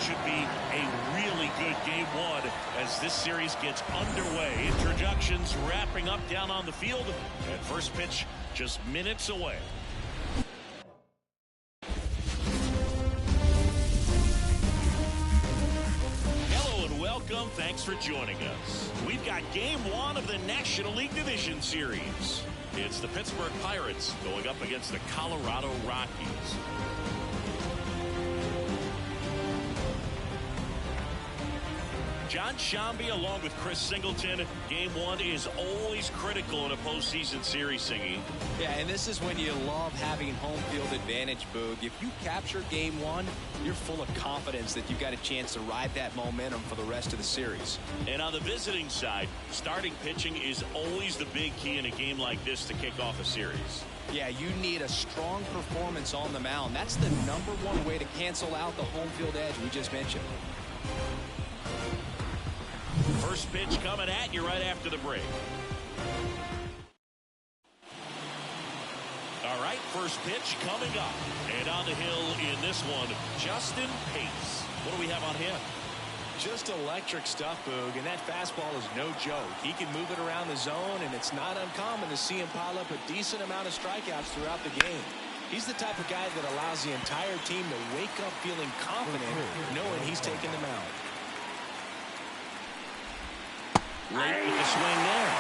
should be a really good game one as this series gets underway. Introductions wrapping up down on the field, and first pitch just minutes away. Hello and welcome. Thanks for joining us. We've got game one of the National League Division Series. It's the Pittsburgh Pirates going up against the Colorado Rockies. John Shambi along with Chris Singleton. Game one is always critical in a postseason series, Singy. Yeah, and this is when you love having home field advantage, Boog. If you capture game one, you're full of confidence that you've got a chance to ride that momentum for the rest of the series. And on the visiting side, starting pitching is always the big key in a game like this to kick off a series. Yeah, you need a strong performance on the mound. That's the #1 way to cancel out the home field edge we just mentioned. First pitch coming at you right after the break. All right, first pitch coming up. And on the hill in this one, Justin Pace. What do we have on him? Just electric stuff, Boog, and that fastball is no joke. He can move it around the zone, and it's not uncommon to see him pile up a decent amount of strikeouts throughout the game. He's the type of guy that allows the entire team to wake up feeling confident, knowing he's taking the mound. Late with the swing there.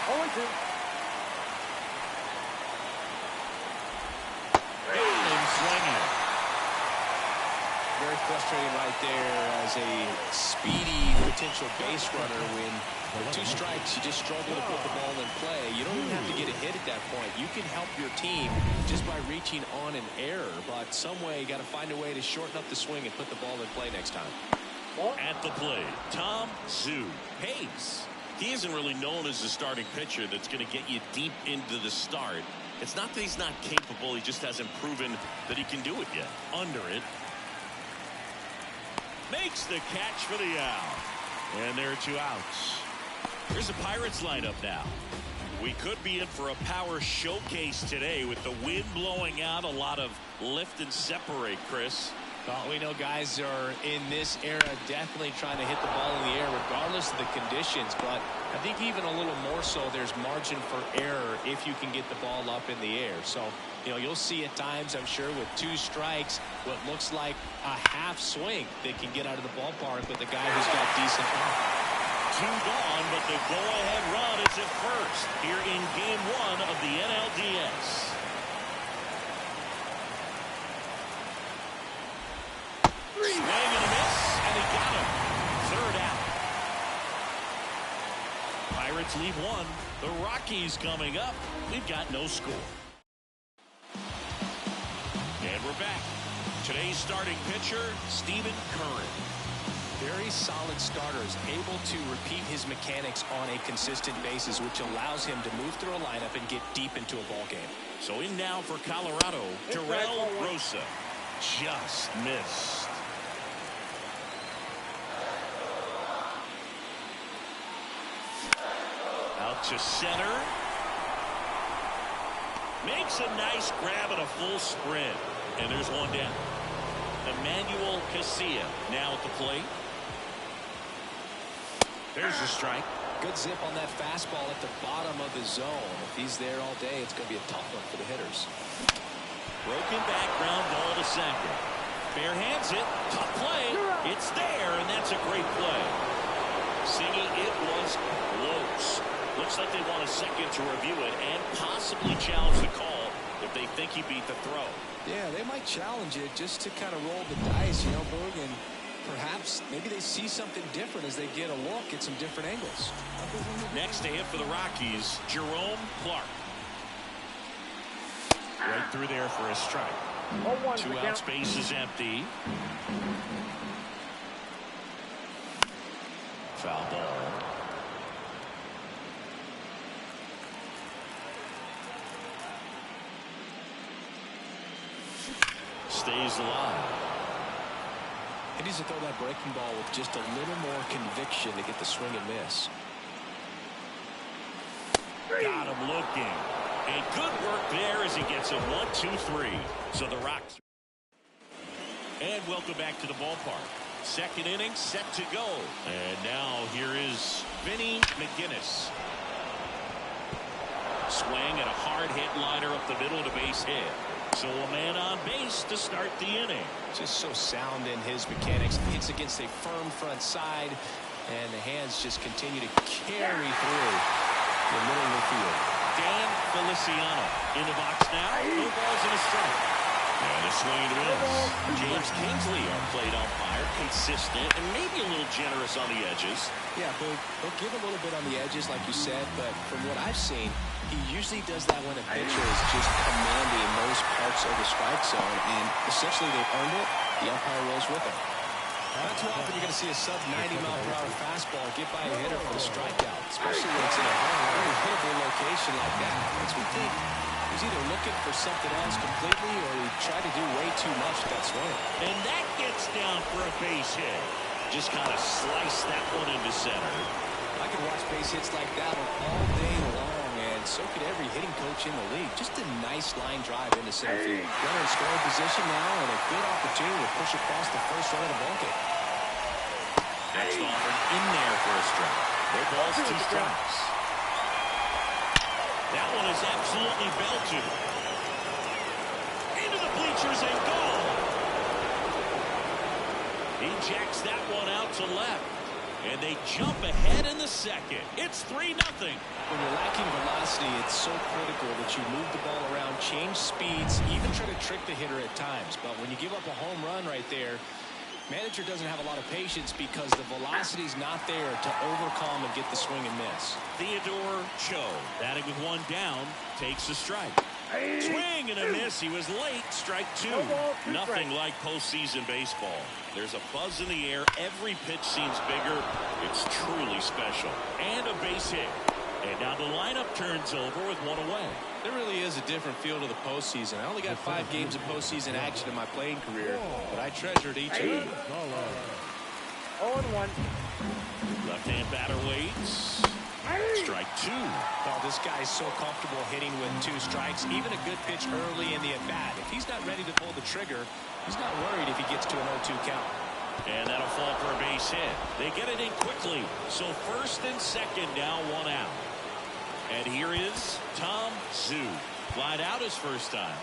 0-2. Swinging. Very frustrating right there as a speedy potential base runner. When with 2 strikes, you just struggle to put the ball in play. You don't even have to get a hit at that point. You can help your team just by reaching on an error, but some way you got to find a way to shorten up the swing and put the ball in play next time. At the plate, Tom Zoo Pace. He isn't really known as the starting pitcher that's going to get you deep into the start. It's not that he's not capable, he just hasn't proven that he can do it yet. Under it. Makes the catch for the out. And there are 2 outs. Here's the Pirates lineup now. We could be in for a power showcase today with the wind blowing out, a lot of lift and separate, Chris. Well, we know guys are in this era definitely trying to hit the ball in the air regardless of the conditions, but I think even a little more so there's margin for error if you can get the ball up in the air. So, you know, you'll see at times, I'm sure, with 2 strikes, what looks like a half swing that can get out of the ballpark with a guy who's got decent power. 2 gone, but the go-ahead run is at first here in game 1 of the NLDS. Swing and a miss, and he got him. 3rd out. Pirates lead 1. The Rockies coming up. We've got no score. And we're back. Today's starting pitcher, Stephen Curran. Very solid starters, able to repeat his mechanics on a consistent basis, which allows him to move through a lineup and get deep into a ball game. So in now for Colorado, Terrell Rosa. Just missed. Out to center. Makes a nice grab and a full sprint. And there's 1 down. Emmanuel Casilla now at the plate. There's a strike. Good zip on that fastball at the bottom of the zone. If he's there all day, it's going to be a tough one for the hitters. Broken back ground ball to second. Bare hands it. Tough play. It's there, and that's a great play. Singy, it was close. Looks like they want a second to review it and possibly challenge the call if they think he beat the throw. Yeah, they might challenge it just to kind of roll the dice, you know, Boog, and perhaps maybe they see something different as they get a look at some different angles. Next to hit for the Rockies, Jerome Clark. Right through there for a strike. 2 outs, base is empty. Foul ball. Stays alive. He needs to throw that breaking ball with just a little more conviction to get the swing and miss. Got him looking. And good work there as he gets a 1-2-3. So the Rocks. And welcome back to the ballpark. Second inning set to go. And now here is Vinny McGinnis. Swing and a hard hit liner up the middle to base hit. So a man on base to start the inning. Just so sound in his mechanics. Hits against a firm front side, and the hands just continue to carry through the middle of the field. Dan Feliciano in the box now. No balls and a strike. And a swing and a miss. James Kingsley, our plate umpire, consistent and maybe a little generous on the edges. Yeah, he'll give a little bit on the edges, like you said, but from what I've seen, he usually does that when a pitcher is just commanding most parts of the strike zone, and essentially they've earned it. The umpire rolls with it. Not too often you're going to see a sub-90-mile-per-hour fastball get by a hitter for a strikeout, especially when it's in a very hittable location like that. Makes me think he's either looking for something else completely or he tried to do way too much with that swing. And that gets down for a base hit. Just kind of slice that one into center. I could watch base hits like that one all day long, and so could every hitting coach in the league. Just a nice line drive into center field. Runner in scoring position now, and a good opportunity to push across the first run of the ballgame. Next offered in there for a strike. No balls, 2 strikes. That one is absolutely belted. Into the bleachers and gone. He jacks that one out to left. And they jump ahead in the second. It's 3-0. When you're lacking velocity, it's so critical that you move the ball around, change speeds, even try to trick the hitter at times. But when you give up a home run right there, manager doesn't have a lot of patience because the velocity's not there to overcome and get the swing and miss. Theodore Cho, batting with 1 down, takes a strike. Swing and a miss. He was late. Strike 2. Nothing like postseason baseball. There's a buzz in the air. Every pitch seems bigger. It's truly special. And a base hit. And now the lineup turns over with 1 away. There really is a different feel to the postseason. I only got 5 games of postseason action in my playing career, but I treasured each of them. 0-1. Left-hand batter waits. Strike 2. Oh, this guy's so comfortable hitting with 2 strikes. Even a good pitch early in the at-bat. If he's not ready to pull the trigger, he's not worried if he gets to an 0-2 count. And that'll fall for a base hit. They get it in quickly. So first and second now, 1 out. And here is Tom Zhu. Flied out his first time.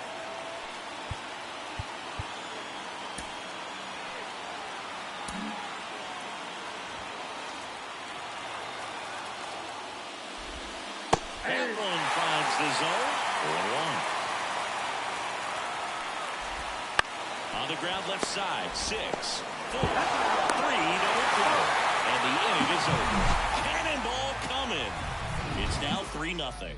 That one finds the zone. 4-1. On the ground left side. 6, 4, 3, double play. And the inning is over. Cannonball coming. It's now 3-0.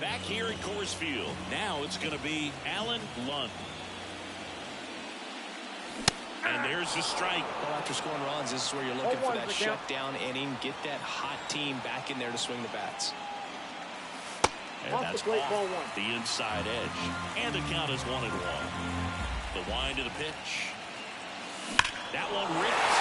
Back here at Coors Field. Now it's going to be Alan Lund. And there's the strike. Well, after scoring runs, this is where you're looking for that shutdown inning. Get that hot team back in there to swing the bats. And that's off the inside edge. And the count is 1-1. The wind of the pitch. That one ripped.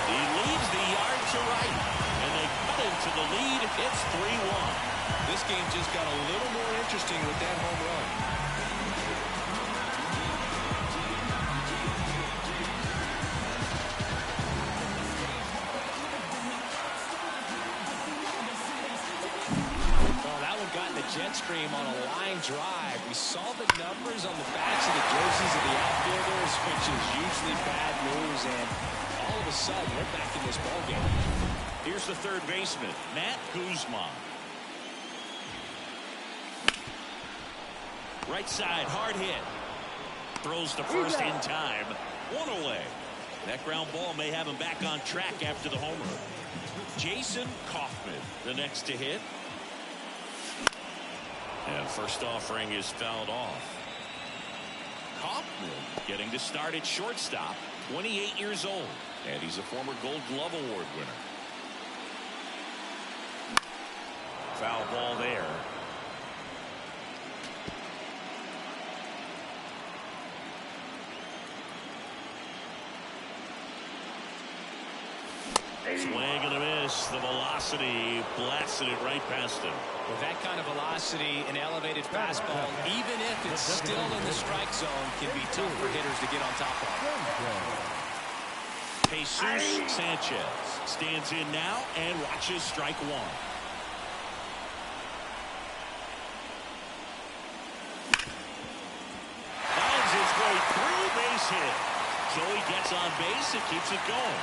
He leaves the yard to right. And they cut into the lead. It's 3-1. This game just got a little more interesting with that home run. Well, that one got in the jet stream on a line drive. We saw the numbers on the backs of the jerseys of the outfielders, which is usually bad news, and all of a sudden, we're back in this ballgame. Here's the third baseman, Matt Guzman. Right side, hard hit. Throws to first in time. 1 away. That ground ball may have him back on track after the homer. Jason Kaufman, the next to hit. And first offering is fouled off. Kaufman getting to start at shortstop, 28 years old. And he's a former Gold Glove Award winner. Foul ball there. Swing and a miss. The velocity blasted it right past him. With that kind of velocity, an elevated fastball, even if it's still in the strike zone, can be tough for hitters to get on top of. Jesus Sanchez stands in now and watches strike one. Finds his way through, base hit. So he gets on base and keeps it going.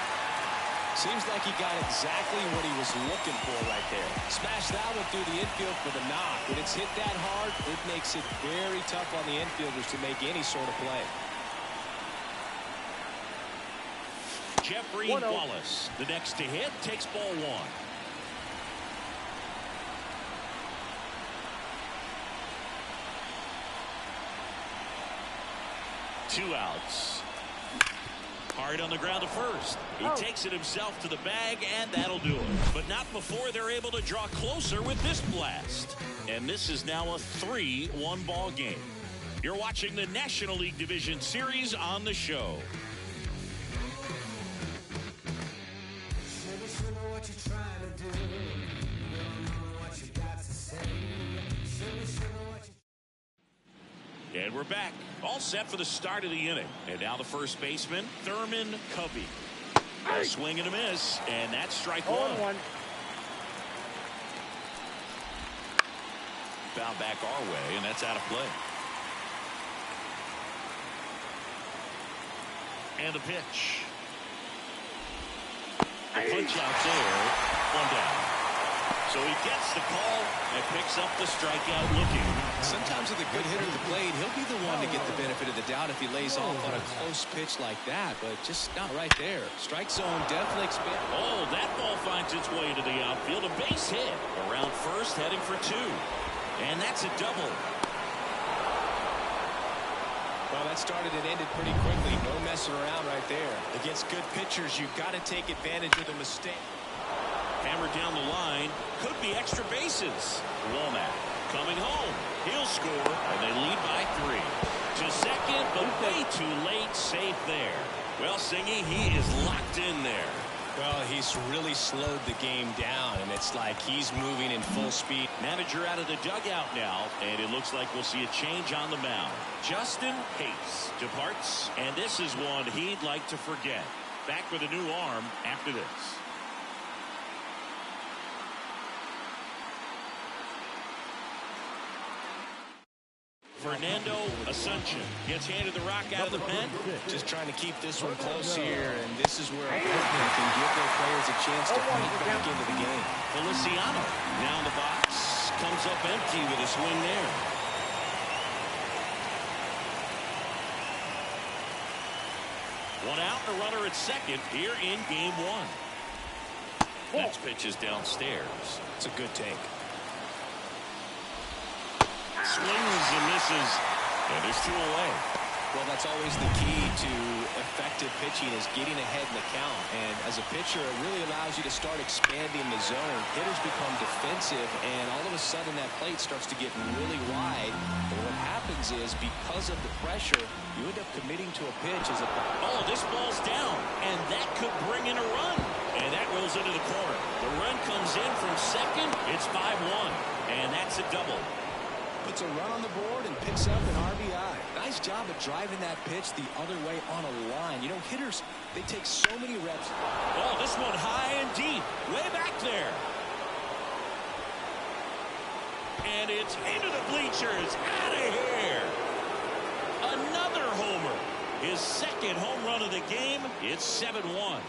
Seems like he got exactly what he was looking for right there. Smashed that one through the infield for the knock. When it's hit that hard, it makes it very tough on the infielders to make any sort of play. Jeffrey Wallace, the next to hit, takes ball one. Two outs. Hard on the ground to first. He takes it himself to the bag, and that'll do it. But not before they're able to draw closer with this blast. And this is now a 3-1 ball game. You're watching the National League Division Series on the show. And we're back. All set for the start of the inning. And now the first baseman, Thurman Covey. A swing and a miss, and that's strike one. Found back our way, and that's out of play. And the pitch. A punch out there. One down. So he gets the call and picks up the strikeout looking. Sometimes with a good hitter at the plate, he'll be the one to get the benefit of the doubt if he lays off on a close pitch like that, but just not right there. Strike zone definitely expanded. Oh, that ball finds its way to the outfield. A base hit around first, heading for two. And that's a double. Well, that started and ended pretty quickly. No messing around right there. Against good pitchers, you've got to take advantage of the mistake. Hammered down the line. Could be extra bases. Womack coming home. He'll score, and they lead by 3. To second, but way too late. Safe there. Well, Singy, he is locked in there. Well, he's really slowed the game down, and it's like he's moving in full speed. Manager out of the dugout now, and it looks like we'll see a change on the mound. Justin Hayes departs, and this is one he'd like to forget. Back with a new arm after this. Fernando Asuncion gets handed the rock out of the pen. Just trying to keep this one close here, and this is where a pitcher can give their players a chance to fight back into the game. Feliciano now in the box. Comes up empty with a swing there. One out and a runner at second here in game one. Next pitch is downstairs. It's a good take. Swings and misses, and there's 2 away. Well, that's always the key to effective pitching is getting ahead in the count. And as a pitcher, it really allows you to start expanding the zone. Hitters become defensive, and all of a sudden that plate starts to get really wide. And what happens is, because of the pressure, you end up committing to a pitch as a... Oh, this ball's down, and that could bring in a run. And that rolls into the corner. The run comes in from second. It's 5-1, and that's a double. Puts a run on the board and picks up an RBI. Nice job of driving that pitch the other way on a line. You know, hitters, they take so many reps. Oh, this one high and deep, way back there. And it's into the bleachers, out of here. Another homer. His second home run of the game. It's 7-1.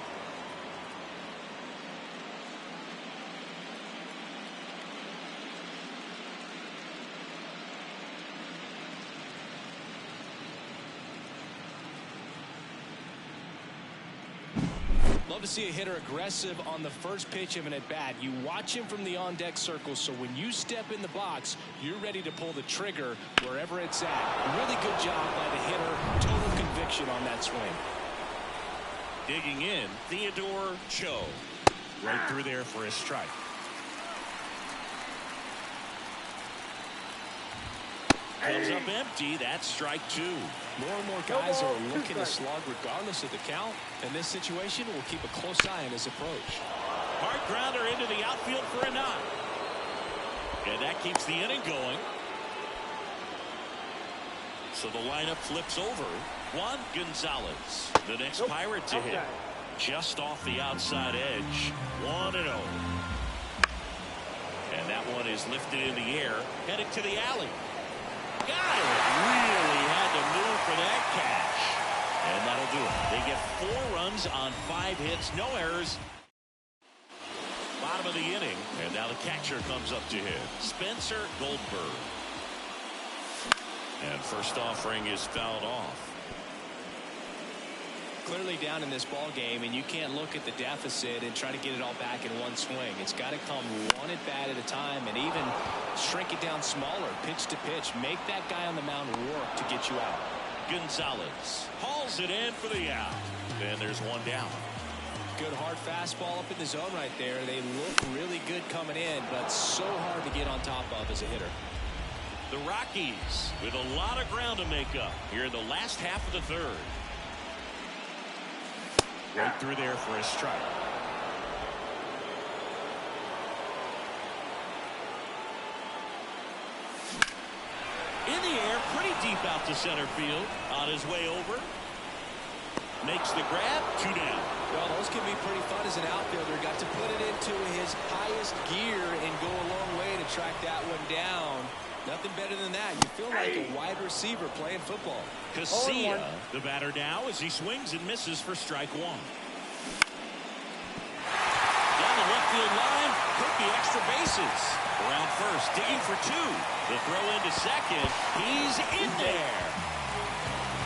Love to see a hitter aggressive on the first pitch of an at-bat. You watch him from the on-deck circle, so when you step in the box, you're ready to pull the trigger wherever it's at. Really good job by the hitter. Total conviction on that swing. Digging in, Theodore Cho. Right through there for a strike. comes up empty. That's strike two. More and more guys are looking to slug regardless of the count. In this situation, we'll keep a close eye on his approach. Hard grounder into the outfield for a knock. And that keeps the inning going. So the lineup flips over. Juan Gonzalez, the next Pirate to hit. Just off the outside edge. 1-0. And that one is lifted in the air, headed to the alley. Got it. Really had to move for that catch. And that'll do it. They get 4 runs on 5 hits, no errors. Bottom of the inning. And now the catcher comes up to hit. Spencer Goldberg. And first offering is fouled off. Clearly down in this ball game, and you can't look at the deficit and try to get it all back in one swing. It's got to come one at bat at a time, and even shrink it down smaller, pitch to pitch. Make that guy on the mound work to get you out. Gonzalez hauls it in for the out. And there's one down. Good hard fastball up in the zone right there. They look really good coming in, but so hard to get on top of as a hitter. The Rockies with a lot of ground to make up here in the last half of the third. Right through there for a strike. In the air, pretty deep out to center field. On his way over. Makes the grab. 2 down. Well, those can be pretty fun as an outfielder. Got to put it into his highest gear and go a long way to track that one down. Nothing better than that. You feel like a wide receiver playing football. Casilla, the batter now, as he swings and misses for strike 1. Down the left field line, could be extra bases. Around first, digging for 2. The throw into second. He's in there.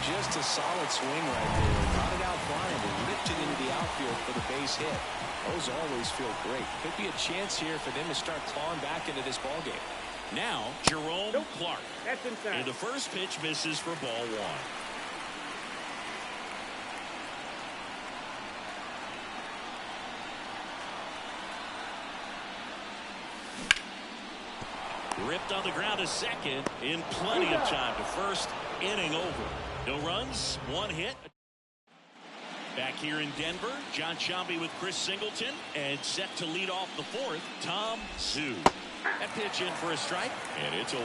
Just a solid swing right there. Got it out flying and ripped it into the outfield for the base hit. Those always feel great. Could be a chance here for them to start clawing back into this ball game. Now, Jerome Clark. That's inside. And the first pitch misses for ball 1. Ripped on the ground to second in plenty of time to first. Inning over. No runs, 1 hit. Back here in Denver, John Sciambi with Chris Singleton, and set to lead off the 4th, Tom Zhu. That pitch in for a strike, and it's 0-1.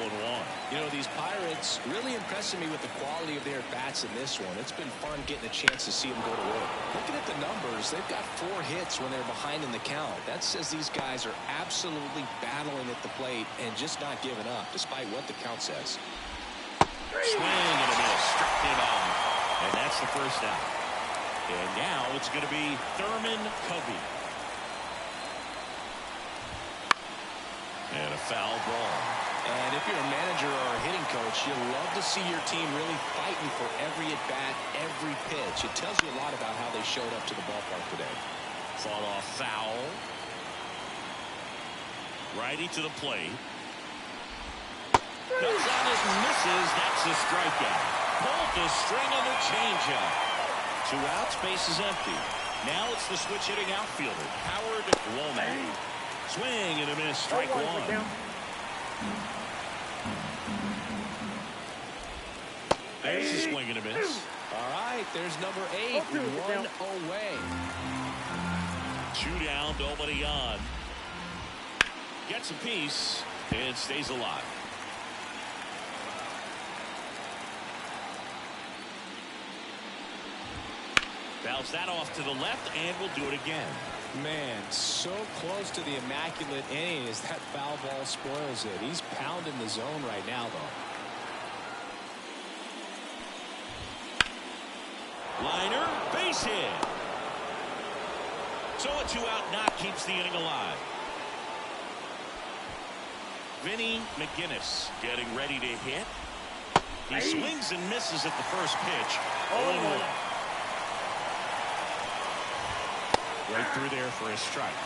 You know, these Pirates really impressing me with the quality of their bats in this one. It's been fun getting a chance to see them go to work. Looking at the numbers, they've got 4 hits when they're behind in the count. That says these guys are absolutely battling at the plate and just not giving up, despite what the count says. Swing and a miss. Struck him out. And that's the first out. And now it's going to be Thurman Covey. And a foul ball. And if you're a manager or a hitting coach, you love to see your team really fighting for every at-bat, every pitch. It tells you a lot about how they showed up to the ballpark today. Fall off foul. Righty to the plate. Comes on it and misses. That's a strikeout. Pulled the string on the changeup. 2 outs, base is empty. Now it's the switch hitting outfielder, Howard Womack. Swing and a miss, strike 1. There's a swing and a miss. All right, there's number 8, 1 away. 2 down, nobody on. Gets a piece and stays alive. Fouls that off to the left, and we'll do it again. Man, so close to the immaculate inning as that foul ball spoils it. He's pounding the zone right now, though. Liner, base hit. So a 2-out knock keeps the inning alive. Vinny McGinnis getting ready to hit. He swings and misses at the first pitch. 0-1. Right through there for a strike.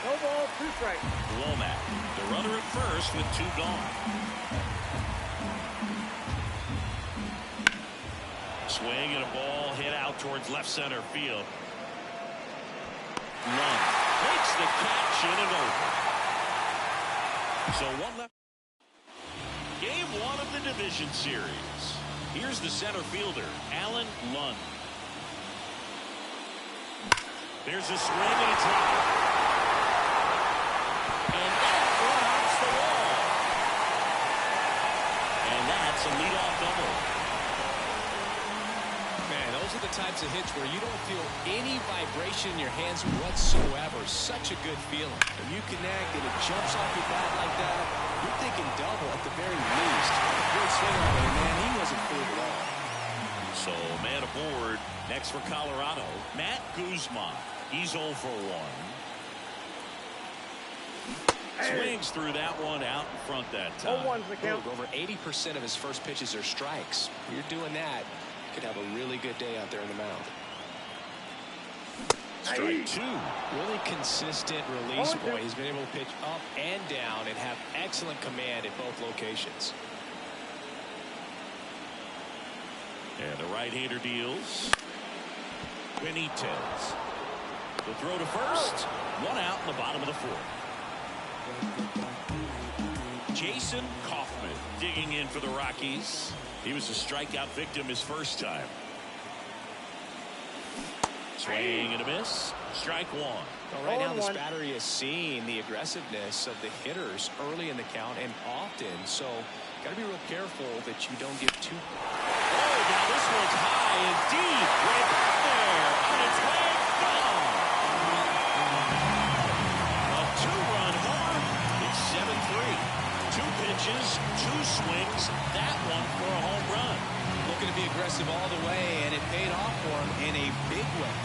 No ball, 2 strikes. Womack, the runner at first with 2 gone. Swing and a ball hit out towards left center field. Run. Makes the catch in and over. So 1 left. Game 1 of the division series. Here's the center fielder, Alan Lund. There's a swing, and it's high. And that one hits the wall. And that's a leadoff double. Man, those are the types of hits where you don't feel any vibration in your hands whatsoever. Such a good feeling. When you connect and it jumps off your bat like that, you're thinking double at the very least. Good swing on it, man. He wasn't fooled at all. So, man aboard. Next for Colorado, Matt Guzman. He's 0 for 1. Swings through that one out in front that time. 0-1's the count. Over 80% of his first pitches are strikes. You're doing that, you could have a really good day out there in the mound. Strike 2. Really consistent release point. He's been able to pitch up and down and have excellent command at both locations. And the right-hander deals. Benitez. The throw to first. 1 out in the bottom of the 4th. Jason Kaufman digging in for the Rockies. He was a strikeout victim his first time. Swing and a miss. Strike 1. Well, right now this battery is seeing the aggressiveness of the hitters early in the count and often. So got to be real careful that you don't get too. Oh, now this one's high and deep. Way back there. On its way. Gone. A 2-run home. It's 7-3. 2 pitches, 2 swings. That one for a home run. Looking to be aggressive all the way, and it paid off for him in a big way.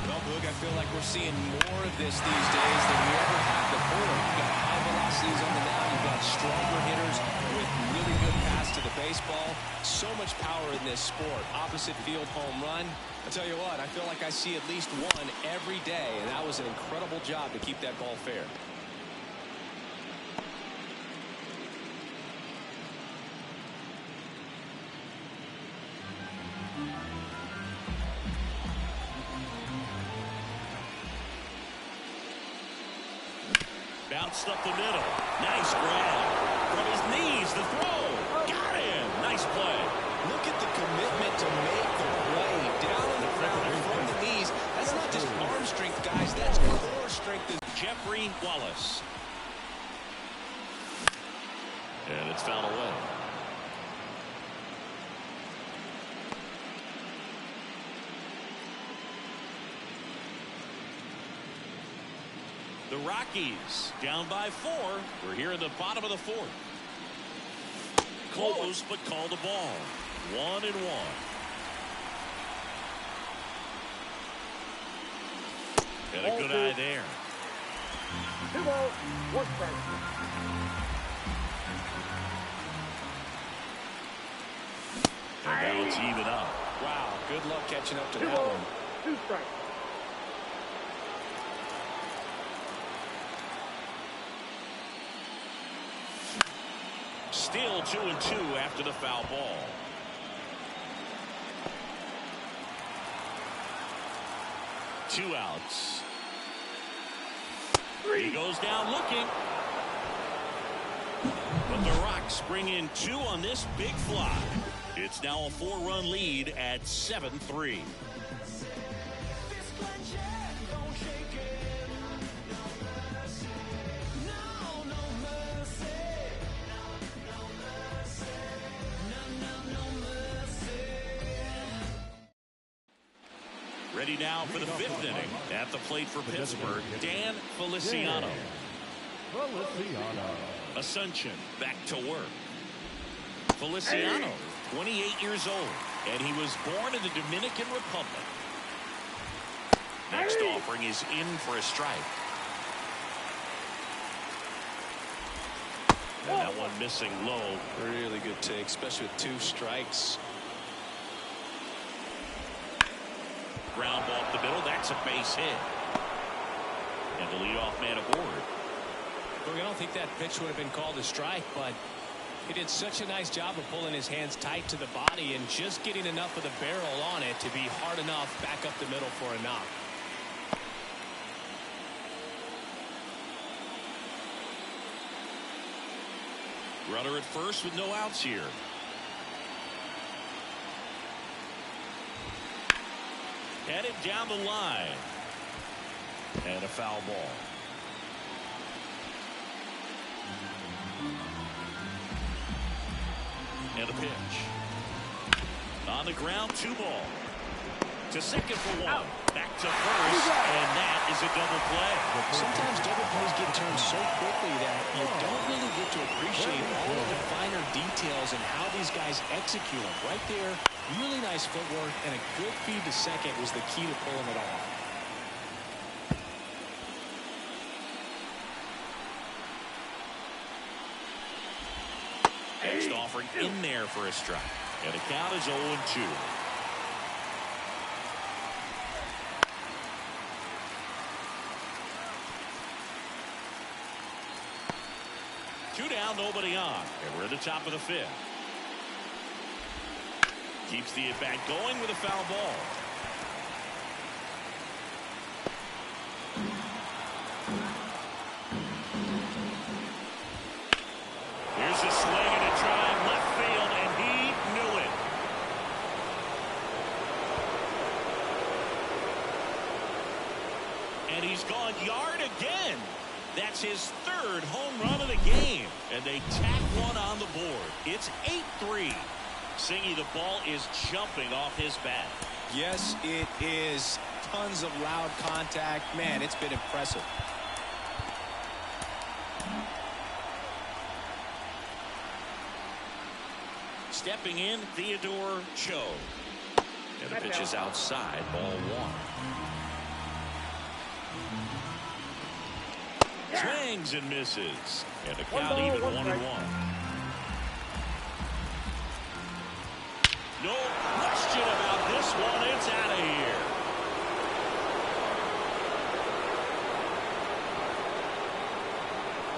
Well, Boog, I feel like we're seeing more of this these days than we ever have before. You've got high velocities on the mound. You've got stronger hitters with really good pass to the baseball. So much power in this sport. Opposite field home run. I'll tell you what, I feel like I see at least one every day, and that was an incredible job to keep that ball fair. Bounced up the middle. Nice grab. From his knees, the throw. Got him. Nice play. Look at the commitment to make the play down on the ground from the knees. That's not just arm strength, guys. That's core strength. Jeffrey Wallace. And it's fouled away. The Rockies down by 4. We're here in the bottom of the 4th. Close, but called a ball. 1-1. And a good eye there. 2 balls, 1 strike. And now it's even up. Wow, good luck catching up to 2 that balls, one. 2 strikes. Still 2-2 after the foul ball. Two outs. He goes down looking. But the Rocks bring in 2 on this big fly. It's now a 4-run lead at 7-3. Ready now for the 5th inning. At the plate for Pittsburgh, Dan Feliciano. Asuncion back to work. Feliciano, 28 years old, and he was born in the Dominican Republic. Next offering is in for a strike. And that one missing low. Really good take, especially with 2 strikes. Ground ball up the middle. That's a base hit. And the leadoff man aboard. Look, I don't think that pitch would have been called a strike, but He did such a nice job of pulling his hands tight to the body and just getting enough of the barrel on it to be hard enough back up the middle for a knock. Runner at first with no outs here. Headed down the line. And a foul ball. And a pitch. On the ground, 2 ball. To second for 1. Back to first, and that is a double play. Sometimes double plays get turned so quickly that you don't really get to appreciate all of the finer details and how these guys execute them. Right there, really nice footwork, and a good feed to second was the key to pulling it off. Next offering in there for a strike. And the count is 0-2. Two down, nobody on. And we're at the top of the 5th. Keeps the at-bat going with a foul ball. Here's a swing and a drive left field, and he knew it. And he's gone yard again. That's his 3rd home run of the game. And they tack one on the board. It's 8-3. Singy, the ball is jumping off his bat. Yes, it is. Tons of loud contact. Man, it's been impressive. Stepping in, Theodore Cho. And the pitch is outside, ball 1. Swings and misses. And the count even 1-1. No question about this one. It's out of here.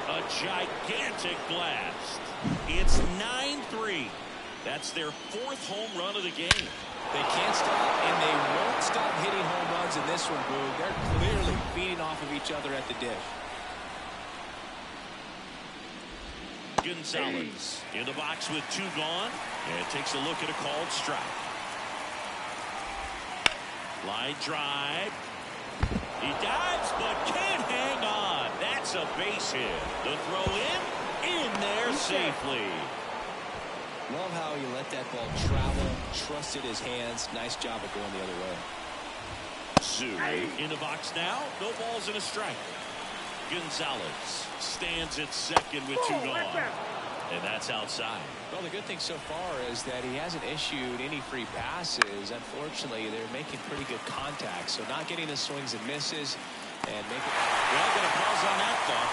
A gigantic blast. It's 9-3. That's their 4th home run of the game. They can't stop, and they won't stop hitting home runs in this one, Boog. They're clearly feeding off of each other at the dish. Gonzalez in the box with 2 gone, and takes a look at a called strike. Line drive. He dives but can't hang on. That's a base hit. The throw in there safely. Love how he let that ball travel, trusted his hands. Nice job of going the other way. Zoo in the box now. No balls and a strike. Gonzalez stands at second with 2 gone. And that's outside. Well, the good thing so far is that he hasn't issued any free passes. Unfortunately, they're making pretty good contact. So not getting the swings and misses. And make it. Well, going to pause on that thought,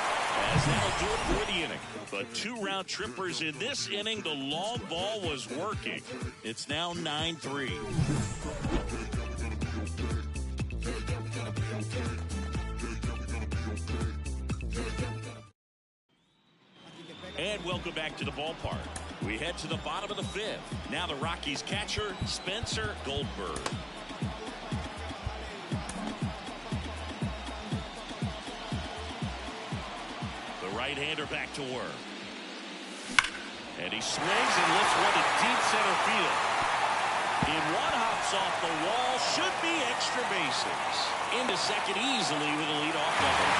as that'll do it for the inning. But 2 round trippers in this inning. The long ball was working. It's now 9-3. And welcome back to the ballpark. We head to the bottom of the 5th. Now the Rockies catcher, Spencer Goldberg. The right-hander back to work. And he swings and lifts one to deep center field. In one, hops off the wall, should be extra bases. Into second easily with a leadoff double.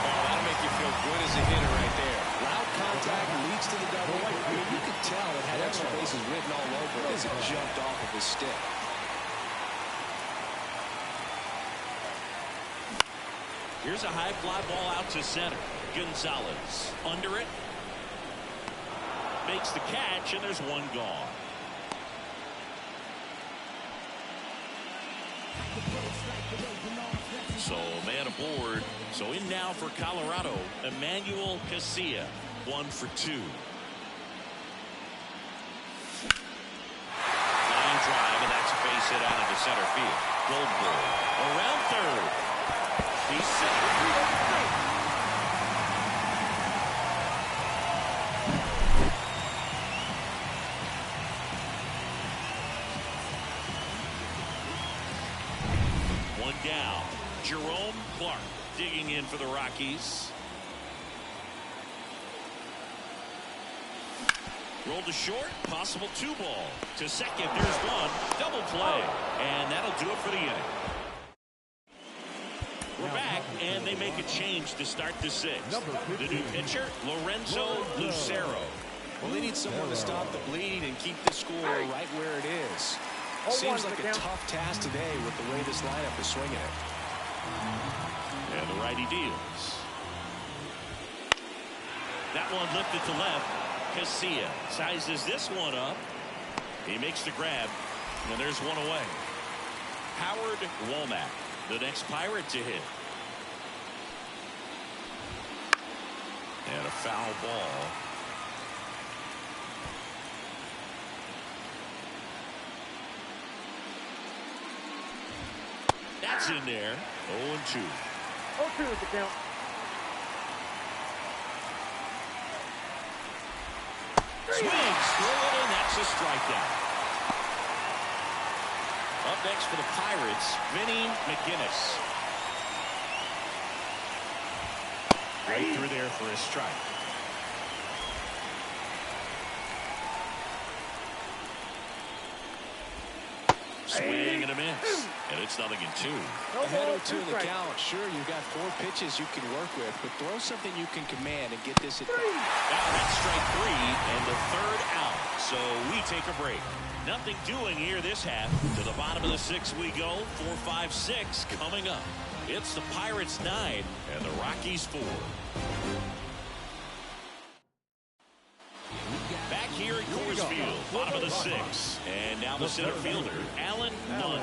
That'll make you feel good as a hitter right there. Loud contact leads to the double. I mean, you could tell it had extra bases written all over it as it jumped off of his stick. Here's a high fly ball out to center. Gonzalez under it. Makes the catch, and there's 1 gone. So man aboard. So in now for Colorado, Emmanuel Casilla, 1 for 2. Line drive, and that's a base hit out into center field. Goldberg around third. He's set. home. Clark digging in for the Rockies. Roll to short, possible 2-ball. To second, there's one. Double play. And that'll do it for the inning. We're back, and they make a change to start the sixth. The new pitcher, Lorenzo Lucero. Well, they need someone to stop the bleeding and keep the score right where it is. Seems like a tough task today with the way this lineup is swinging it. And the righty deals. That one lifted to left. Casilla sizes this one up. He makes the grab, and there's one away. Howard Womack, the next Pirate to hit. And a foul ball. That's in there. 0-2. 0-2 is the count. Swings through it, and that's a strikeout. Up next for the Pirates, Vinny McGinnis. Right through there for a strike. Swing and a miss. And it's 0-2. Ahead 0-2 in the count. Sure, you've got 4 pitches you can work with, but throw something you can command and get this at bat. Now that's strike 3 and the third out. So we take a break. Nothing doing here this half. To the bottom of the 6th we go. 4-5-6 coming up. It's the Pirates 9 and the Rockies 4. Back here at Coors Field, bottom of the 6th. And now the center fielder, Alan Munn.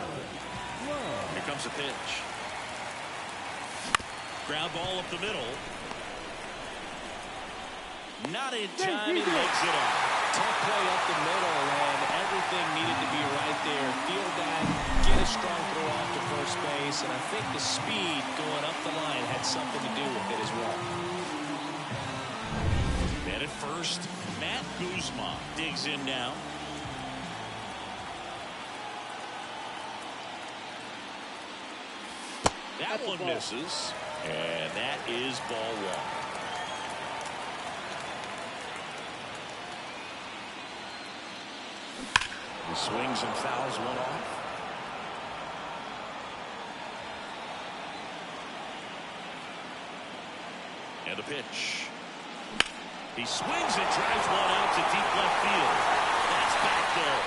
Here comes a pitch. Ground ball up the middle. Not in time, he legs it out. Tough play up the middle, and everything needed to be right there. Field that, get a strong throw off to first base, and I think the speed going up the line had something to do with it as well. And at first, Matt Guzman digs in now. That one misses, and that is ball 1. He swings and fouls one off. And the pitch. He swings and drives one out to deep left field. That's back there.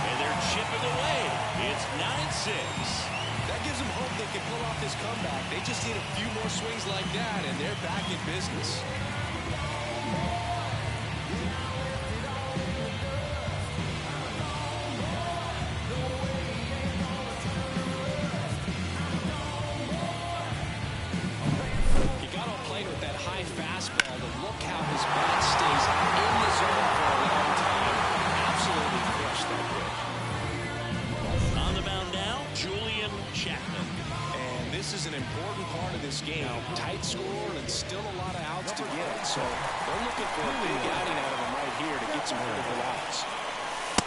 And they're chipping away. It's 9-6. That gives them hope they can pull off this comeback. They just need a few more swings like that, and they're back in business. Fastball, and look how his bat stays in the zone for a long time. Absolutely crushed that pitch. On the mound now, Julian Chapman. And this is an important part of this game. Tight score and still a lot of outs to get. So they're looking for a big outing out of him right here to get some critical outs.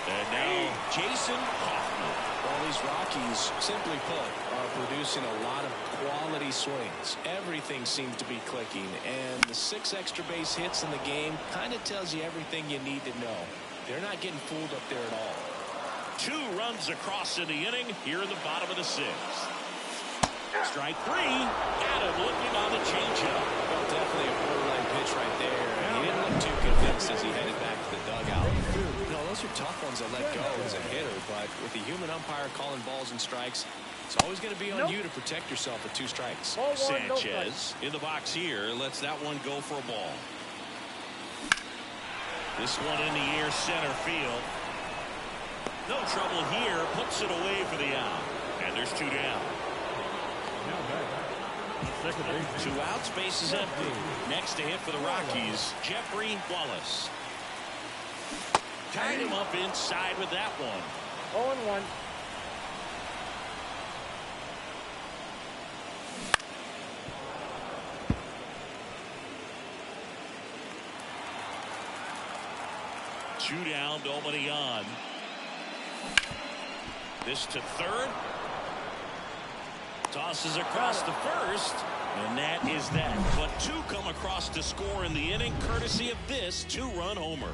And now Jason Hoffman. Well, these Rockies, simply put, are producing a lot of quality swings. Everything seems to be clicking, and the 6 extra base hits in the game kind of tells you everything you need to know. They're not getting fooled up there at all. 2 runs across in the inning here in the bottom of the 6th. Strike 3. Adam looking on the changeup. Well, definitely a borderline pitch right there, and he didn't look too convinced as he headed back to the dugout. You know, those are tough ones to let go as a hitter, but with the human umpire calling balls and strikes, it's always going to be on you to protect yourself with 2 strikes. Sanchez in the box here lets that one go for a ball. This one in the air center field. No trouble here. Puts it away for the out. And there's 2 down. 2 outs, base is empty. Next to hit for the Rockies, Jeffrey Wallace. Tied him up inside with that one. 0-1. Two down, nobody on. This to third. Tosses across the first. And that is that. But two come across to score in the inning, courtesy of this two-run homer.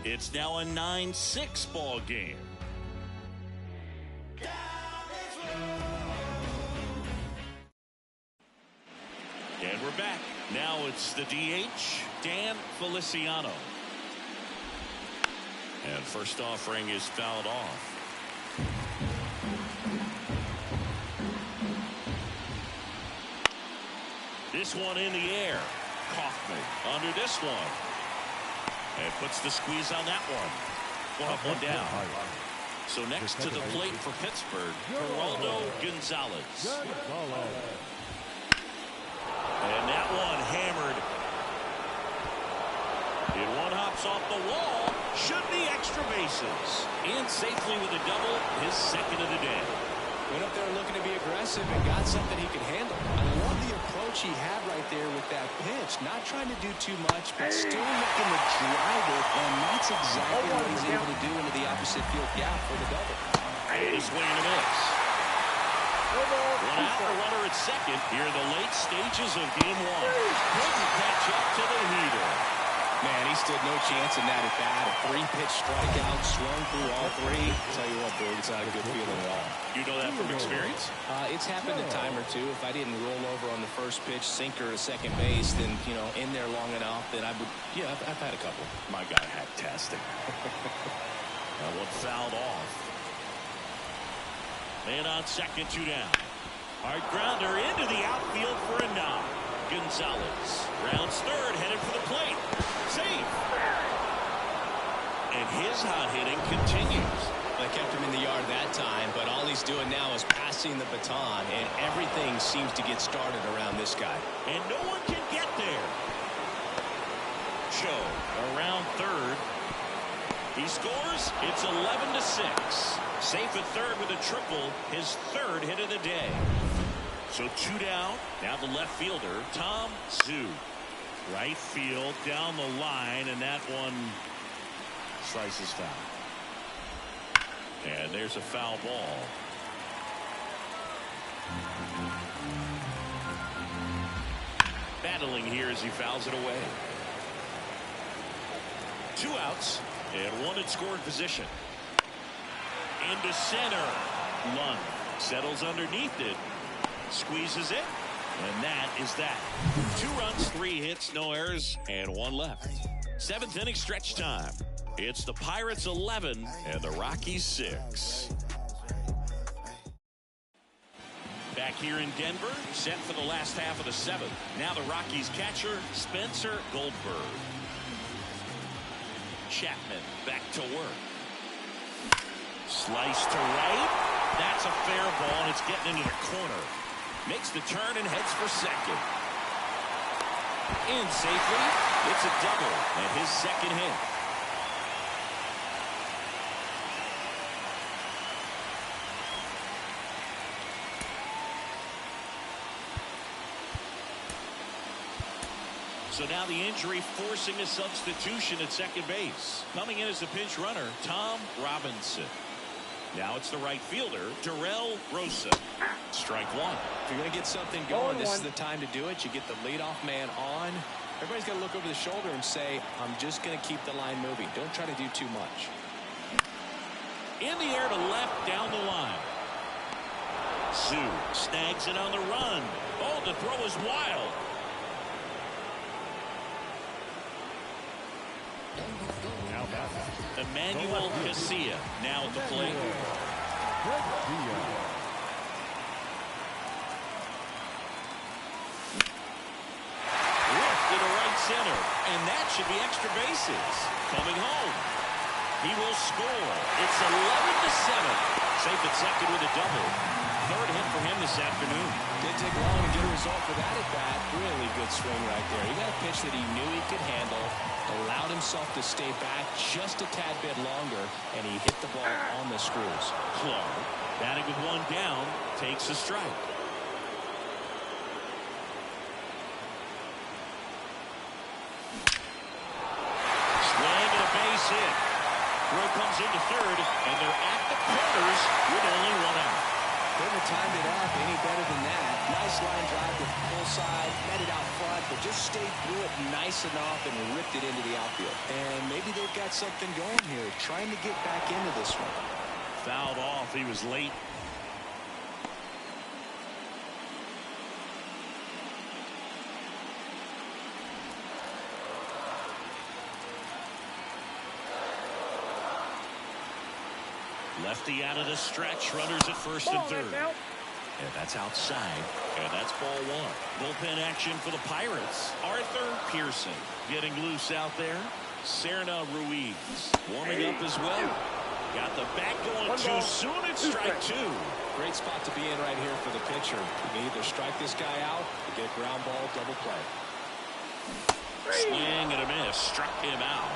It's now a 9-6 ball game. And we're back. Now it's the DH, Dan Feliciano. And first offering is fouled off. This one in the air. Kaufman under this one. And puts the squeeze on that one. We'll have one down. So next to the plate for Pittsburgh, Geraldo Gonzalez. And that one hammered. And one hops off the wall. Should be extra bases. In safely with a double, his second of the day. Went up there looking to be aggressive and got something he could handle. I love the approach he had right there with that pitch. Not trying to do too much, but still looking to drive it, and that's exactly what he's able to do into the opposite field gap for the double. A swing and a miss. One out, a runner at second. Here are the late stages of game one. Couldn't catch up to the heater. Man, he stood no chance in that at bat. A three-pitch strikeout, swung through all three. Tell you what, Berg, it's not a good feeling at all. You know that from experience? It's happened a time or two. If I didn't roll over on the first pitch, sinker to second base, then, you know, in there long enough that I would, yeah, I've had a couple. My guy had testing. That one fouled off. Man on second, two down. Hard grounder into the outfield for a knock. Gonzalez rounds third, headed for the plate. Safe. And his hot hitting continues. I kept him in the yard that time, but all he's doing now is passing the baton, and everything seems to get started around this guy. And no one can get there. Cho around third. He scores. It's 11-6. Safe at third with a triple, his third hit of the day. So two down. Now the left fielder, Tom Zhu. Right field down the line, and that one slices foul. And there's a foul ball. Battling here as he fouls it away. Two outs and one in scoring position. Into center. Lund settles underneath it. Squeezes it. And that is that. 2 runs, 3 hits, no errors, and 1 left. 7th inning stretch time. It's the Pirates 11 and the Rockies 6. Back here in Denver, set for the last half of the 7th. Now the Rockies catcher, Spencer Goldberg. Chapman back to work. Slice to right. That's a fair ball, and it's getting into the corner. Makes the turn and heads for second. In safely. It's a double and his second hit. So now the injury forcing a substitution at second base. Coming in as a pinch runner, Tom Robinson. Now it's the right fielder, Darrell Rosa. Strike one. If you're going to get something going, this is the time to do it. You get the leadoff man on. Everybody's got to look over the shoulder and say, I'm just going to keep the line moving. Don't try to do too much. In the air to left, down the line. Sue snags it on the run. Oh, the throw is wild. Emmanuel Casilla now at the plate. Lift to the right center, and that should be extra bases. Coming home. He will score. It's 11-7. Safe at second with a double. Third hit for him this afternoon. Didn't take long to get a result for that at bat. Really good swing right there. He got a pitch that he knew he could handle, allowed himself to stay back just a tad bit longer, and he hit the ball on the screws. Clark, batting with one down, takes a strike. Swing and a base hit. Throw comes runs into third, and they're at the corners with only one out. Couldn't have timed it up any better than that. Nice line drive with full side, met it out front, but just stayed through it nice enough and ripped it into the outfield. And maybe they've got something going here, trying to get back into this one. Fouled off. He was late. Lefty out of the stretch. Runners at first and third. And that's outside. And that's ball one. Bullpen action for the Pirates. Arthur Pearson getting loose out there. Serna Ruiz warming up as well. Got the bat going too soon. It's strike two. Great spot to be in right here for the pitcher. You can either strike this guy out or get ground ball double play. Swing and a miss. Struck him out.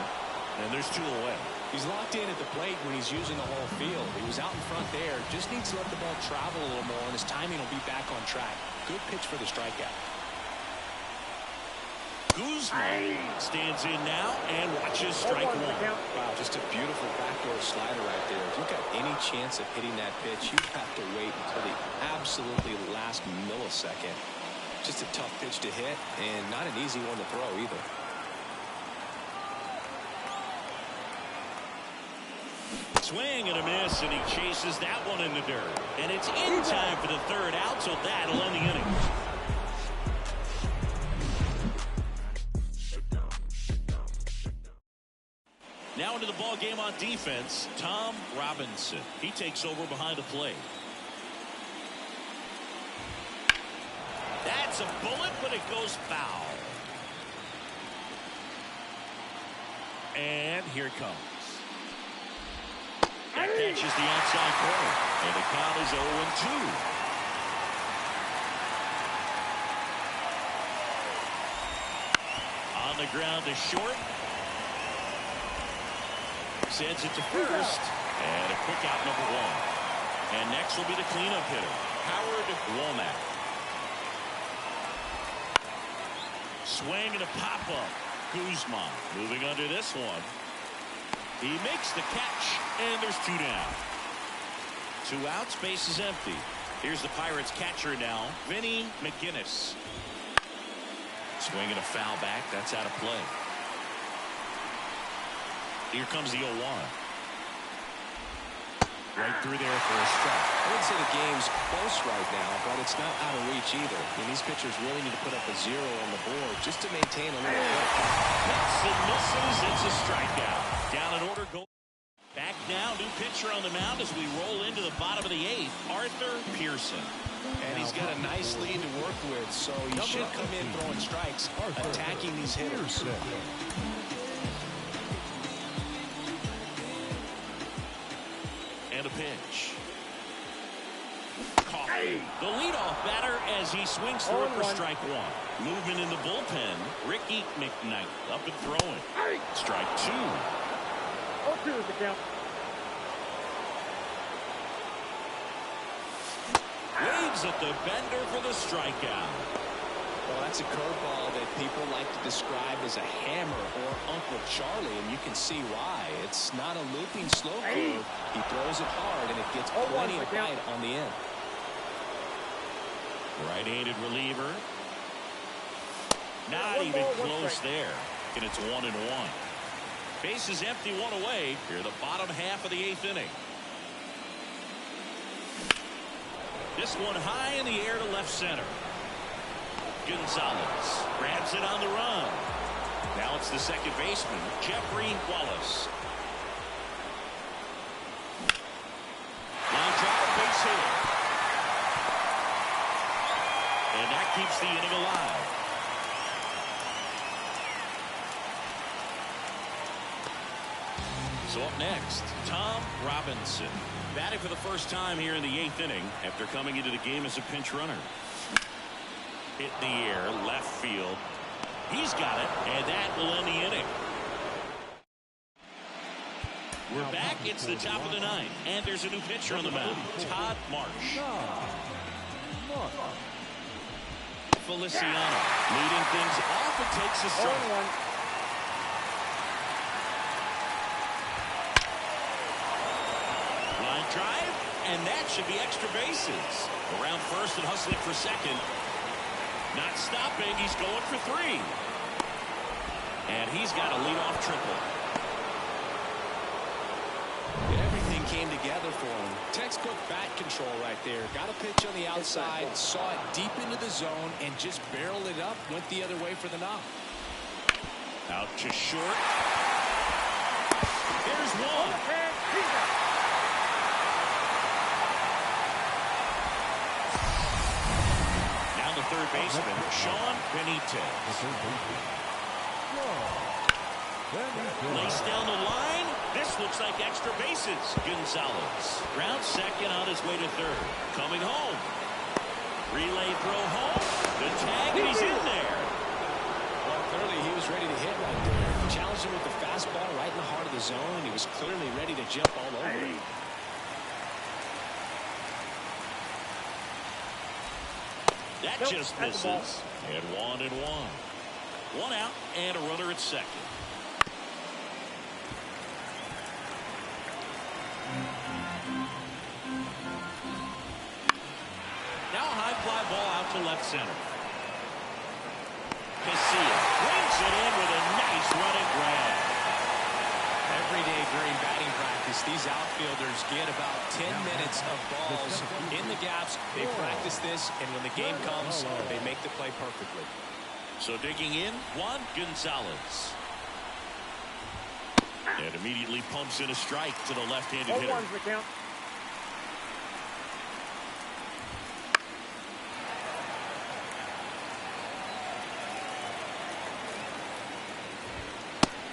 And there's two away. He's locked in at the plate when he's using the whole field. He was out in front there. Just needs to let the ball travel a little more, and his timing will be back on track. Good pitch for the strikeout. Guzman stands in now and watches strike one. Wow, just a beautiful backdoor slider right there. If you've got any chance of hitting that pitch, you have to wait until the absolutely last millisecond. Just a tough pitch to hit, and not an easy one to throw either. Swing and a miss, and he chases that one in the dirt. And it's in time for the third out, so that'll end the inning. Now into the ball game on defense, Tom Robinson. He takes over behind the plate. That's a bullet, but it goes foul. And here it comes. That catches the outside corner, and the count is 0-2. On the ground to short. Sends it to first, and a quick out number one. And next will be the cleanup hitter, Howard Womack. Swing and a pop-up. Guzman moving under this one. He makes the catch, and there's two down. 2 outs, base is empty. Here's the Pirates catcher now, Vinny McGinnis. Swinging a foul back, that's out of play. Here comes the 0-1. Right through there for a strike. I wouldn't say the game's close right now, but it's not out of reach either. And these pitchers really need to put up a 0 on the board just to maintain a little bit. Hits and misses. It's a strikeout. Down in order. Go back now. New pitcher on the mound as we roll into the bottom of the 8th. Arthur Pearson. And he's got a nice lead to work with, so he should come in throwing strikes, attacking these hitters. And a pitch. Caught. The leadoff batter as he swings through it for strike one. Movement in the bullpen. Ricky McKnight up and throwing. Strike two. 0-2 is the count. Waves at the bender for the strikeout. Well, that's a curveball that people like to describe as a hammer or Uncle Charlie, and you can see why. It's not a looping slow curve. He throws it hard, and it gets plenty of bite on the end. Right-handed reliever. Not even close there. And it's 1-1. Base is empty, one away. Here, the bottom half of the 8th inning. This one high in the air to left center. Gonzalez grabs it on the run. Now it's the second baseman, Jeffrey Wallace. Line drive, base hit. And that keeps the inning alive. So up next, Tom Robinson. Batting for the first time here in the 8th inning after coming into the game as a pinch runner. Hit in the air, left field. He's got it, and that will end the inning. We're back. It's the top of the 9th, and there's a new pitcher on the mound, Todd Marsh. Feliciano leading things off and takes a strike. and that should be extra bases. Around first and hustling for second. Not stopping. He's going for 3. And he's got a leadoff triple. Everything came together for him. Textbook bat control right there. Got a pitch on the outside, saw it deep into the zone, and just barreled it up. Went the other way for the knock. Out to short. Here's one. Now the third baseman, Sean Benitez. Lace down the line. This looks like extra bases. Gonzalez. Ground second on his way to third. Coming home. Relay throw home. The tag, and he's in there. Well, clearly he was ready to hit right there. Challenged him with the fastball right in the heart of the zone. He was clearly ready to jump all over it. That just misses. And 1-1. 1 out and a runner at second. Now a high fly ball out to left center. Casilla brings it in with a nice running grab. Every day during batting practice, these outfielders get about 10 minutes of balls in the gaps. They practice this, and when the game comes, they make the play perfectly. So digging in, Juan Gonzalez. And immediately pumps in a strike to the left-handed hitter. 0-1's the count.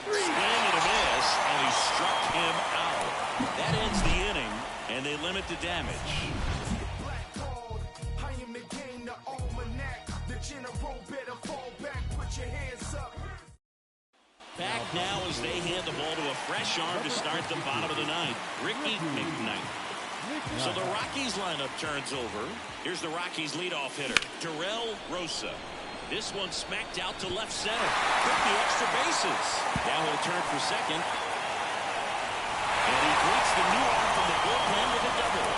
Swing and a miss, and he struck him out. That ends the inning, and they limit the damage. Back now as they hand the ball to a fresh arm to start the bottom of the ninth, Ricky McKnight. So the Rockies lineup turns over. Here's the Rockies leadoff hitter, Darrell Rosa. This one smacked out to left center. Took the extra bases. Now he'll turn for second. And he greets the new arm from the bullpen with a double.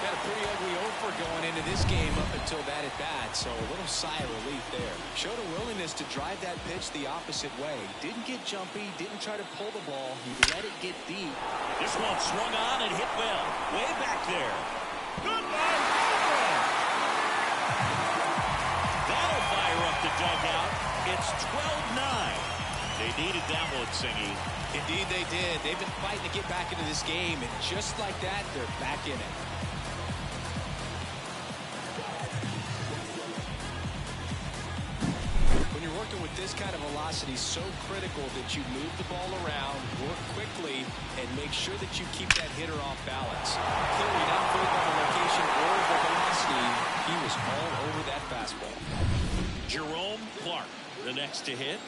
Got a pretty ugly offer going into this game up until that at bat, so a little sigh of relief there. Showed a willingness to drive that pitch the opposite way. Didn't get jumpy, didn't try to pull the ball. He let it get deep. This one swung on and hit well. Way back there. Goodbye. That'll fire up the dugout. It's 12-9. They needed that one, Singy. Indeed they did. They've been fighting to get back into this game, and just like that, they're back in it. When you're working with this kind of velocity, so critical that you move the ball around, work quickly, and make sure that you keep that hitter off balance. Clearly not fooled by the location or the velocity. He was all over that fastball. Jerome Clark, the next to hit.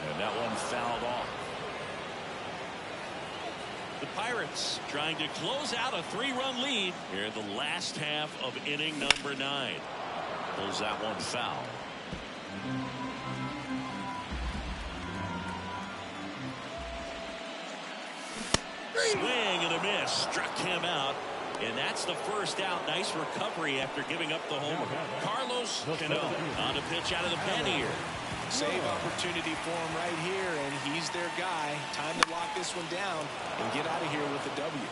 And that one fouled off. The Pirates trying to close out a 3-run lead here in the last half of inning number 9. Pulls that one foul. Swing and a miss. Struck him out. And that's the first out. Nice recovery after giving up the homer. Carlos Cano on the pitch out of the pen here. Save opportunity for him right here, and he's their guy. Time to lock this one down and get out of here with the W.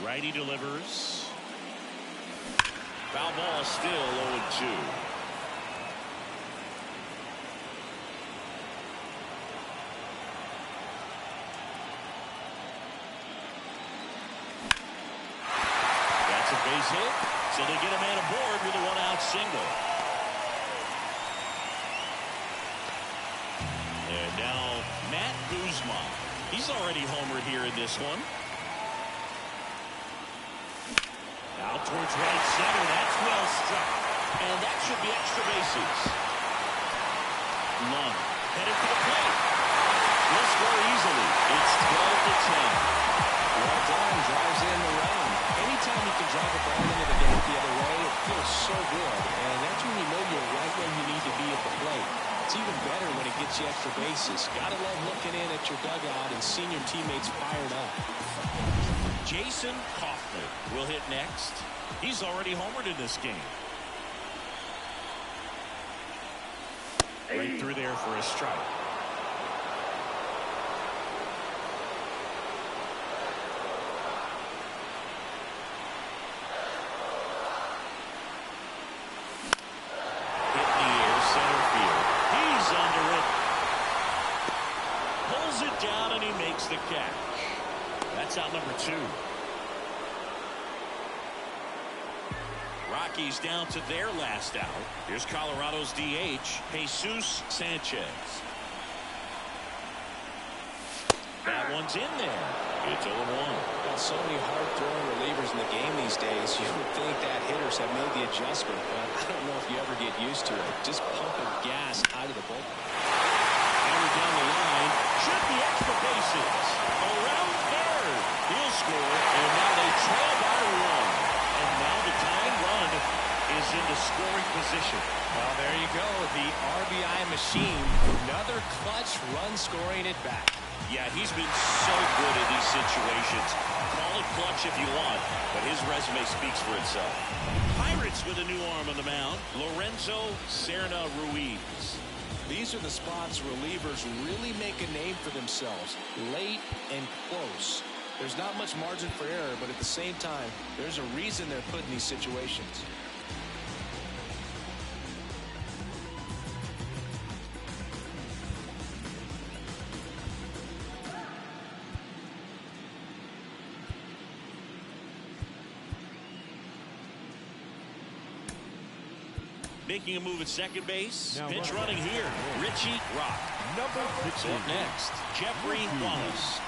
Righty delivers. Foul ball, still 0-2. Base hit, so they get a man aboard with a one-out single. And now Matt Guzman. He's already homered here in this one. Out towards right center. That's well struck. And that should be extra bases. Lund headed for the plate. Will score easily. It's 12-10. Well done, drives in the run. Anytime you can drive a ball into the gap the other way, it feels so good. And that's when you know you're right where you need to be at the plate. It's even better when it gets you extra bases. Gotta love looking in at your dugout and seeing your teammates fired up. Jason Kaufman will hit next. He's already homered in this game. Right through there for a strike. Hit in the air, center field. He's under it. Pulls it down and he makes the catch. That's out number 2. Rockies down to their last out. Here's Colorado's DH, Jesus Sanchez. That one's in there. It's 0-1. Got so many hard-throwing relievers in the game these days. You would think that hitters have made the adjustment, but I don't know if you ever get used to it. Just pumping gas out of the bullpen. Hammer down the line. Should be extra bases. Around third. He'll score, and now they trail by 1. And now the tying run is into scoring position. Well, there you go. The RBI machine. Another clutch run scoring it back. Yeah, he's been so good in these situations. Call it clutch if you want, but his resume speaks for itself. Pirates with a new arm on the mound, Lorenzo Serna Ruiz. These are the spots relievers really make a name for themselves. Late and close. There's not much margin for error, but at the same time, there's a reason they're put in these situations. Making a move at second base. Pitch running here. Richie Rock. Number 16. Up next, Jeffrey Wallace.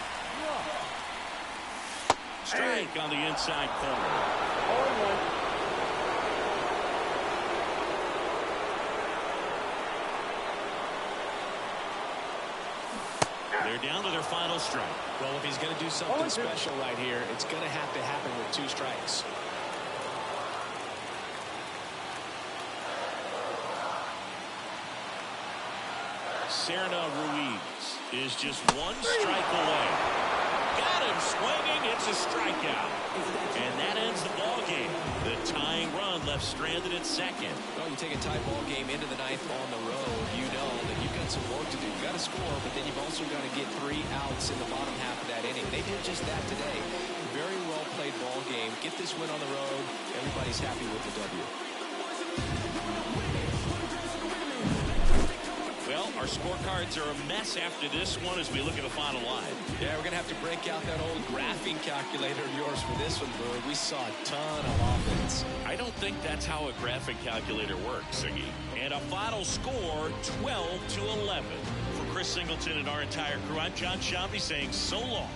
Strike on the inside corner. 0-1. They're down to their final strike. Well, if he's going to do something special right here, it's going to have to happen with 2 strikes. Serna Ruiz is just 1 strike away. Got him swinging. It's a strikeout. And that ends the ball game. The tying run left stranded at second. Well, you take a tie ball game into the 9th on the road, you know that you've got some work to do. You've got to score, but then you've also got to get 3 outs in the bottom half of that inning. They did just that today. Very well played ball game. Get this win on the road. Everybody's happy with the W. Well, our scorecards are a mess after this one as we look at the final line. Yeah, we're going to have to break out that old graphing calculator of yours for this one, Boog. We saw a ton of offense. I don't think that's how a graphic calculator works, Siggy. And a final score, 12-11. For Chris Singleton and our entire crew, I'm John Shambi saying so long.